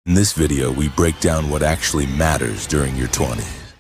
In this video, we break down what actually matters during your 20s.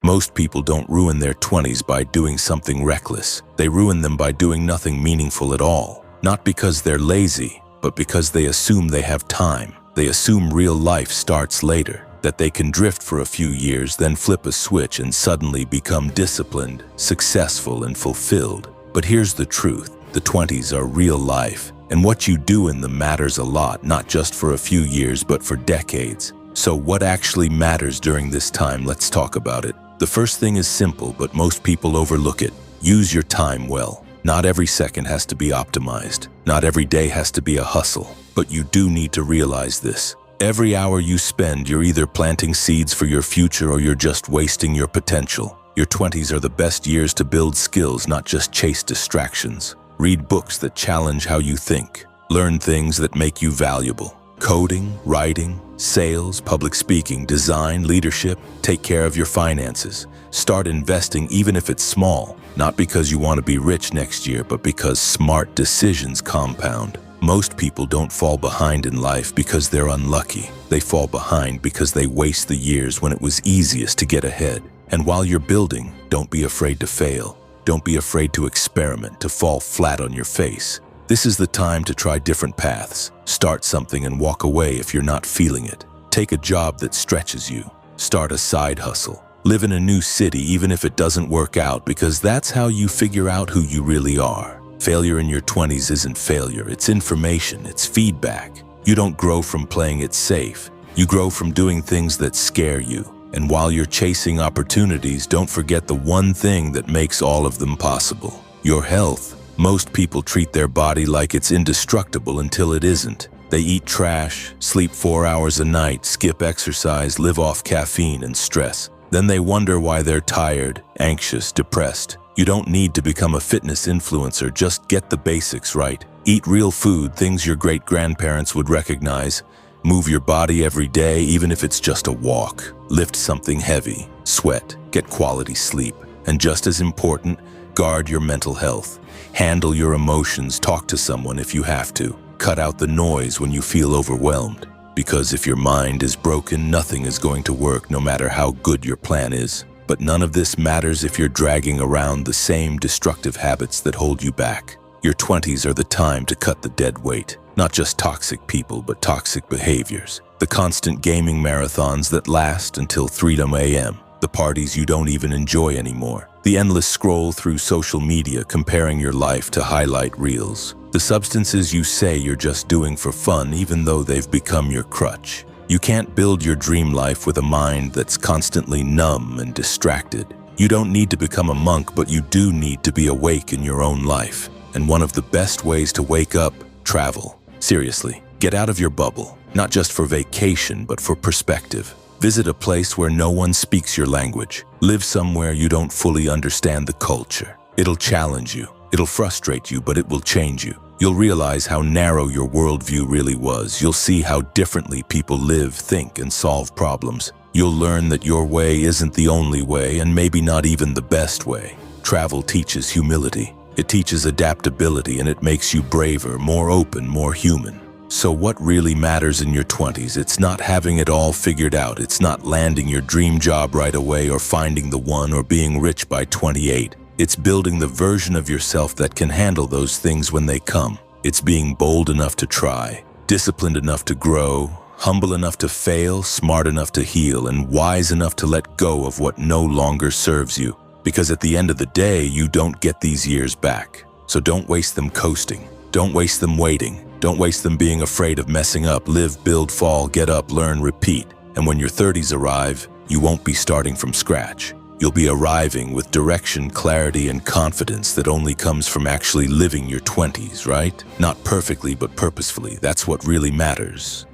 Most people don't ruin their 20s by doing something reckless. They ruin them by doing nothing meaningful at all. Not because they're lazy, but because they assume they have time. They assume real life starts later, that they can drift for a few years, then flip a switch and suddenly become disciplined, successful, and fulfilled. But here's the truth. The 20s are real life. And what you do in them matters a lot, not just for a few years, but for decades. So what actually matters during this time? Let's talk about it. The first thing is simple, but most people overlook it. Use your time well. Not every second has to be optimized. Not every day has to be a hustle. But you do need to realize this. Every hour you spend, you're either planting seeds for your future or you're just wasting your potential. Your 20s are the best years to build skills, not just chase distractions. Read books that challenge how you think. Learn things that make you valuable. Coding, writing, sales, public speaking, design, leadership. Take care of your finances. Start investing even if it's small. Not because you want to be rich next year, but because smart decisions compound. Most people don't fall behind in life because they're unlucky. They fall behind because they waste the years when it was easiest to get ahead. And while you're building, don't be afraid to fail. Don't be afraid to experiment, to fall flat on your face. This is the time to try different paths. Start something and walk away if you're not feeling it. Take a job that stretches you. Start a side hustle. Live in a new city even if it doesn't work out, because that's how you figure out who you really are. Failure in your 20s isn't failure, it's information, it's feedback. You don't grow from playing it safe. You grow from doing things that scare you. And while you're chasing opportunities, don't forget the one thing that makes all of them possible: your health. Most people treat their body like it's indestructible until it isn't. They eat trash, sleep 4 hours a night, skip exercise, live off caffeine and stress. Then they wonder why they're tired, anxious, depressed. You don't need to become a fitness influencer, just get the basics right. Eat real food, things your great-grandparents would recognize. Move your body every day, even if it's just a walk. Lift something heavy, sweat, get quality sleep. And just as important, guard your mental health. Handle your emotions, talk to someone if you have to. Cut out the noise when you feel overwhelmed. Because if your mind is broken, nothing is going to work, no matter how good your plan is. But none of this matters if you're dragging around the same destructive habits that hold you back. Your 20s are the time to cut the dead weight. Not just toxic people, but toxic behaviors. The constant gaming marathons that last until 3 a.m. The parties you don't even enjoy anymore. The endless scroll through social media comparing your life to highlight reels. The substances you say you're just doing for fun, even though they've become your crutch. You can't build your dream life with a mind that's constantly numb and distracted. You don't need to become a monk, but you do need to be awake in your own life. And one of the best ways to wake up: travel. Seriously, get out of your bubble, not just for vacation, but for perspective. Visit a place where no one speaks your language. Live somewhere you don't fully understand the culture. It'll challenge you. It'll frustrate you, but it will change you. You'll realize how narrow your worldview really was. You'll see how differently people live, think, and solve problems. You'll learn that your way isn't the only way, and maybe not even the best way. Travel teaches humility. It teaches adaptability, and it makes you braver, more open, more human. So what really matters in your 20s? It's not having it all figured out. It's not landing your dream job right away, or finding the one, or being rich by 28. It's building the version of yourself that can handle those things when they come. It's being bold enough to try, disciplined enough to grow, humble enough to fail, smart enough to heal, and wise enough to let go of what no longer serves you. Because at the end of the day, you don't get these years back. So don't waste them coasting. Don't waste them waiting. Don't waste them being afraid of messing up. Live, build, fall, get up, learn, repeat. And when your 30s arrive, you won't be starting from scratch. You'll be arriving with direction, clarity, and confidence that only comes from actually living your 20s, right? Not perfectly, but purposefully. That's what really matters.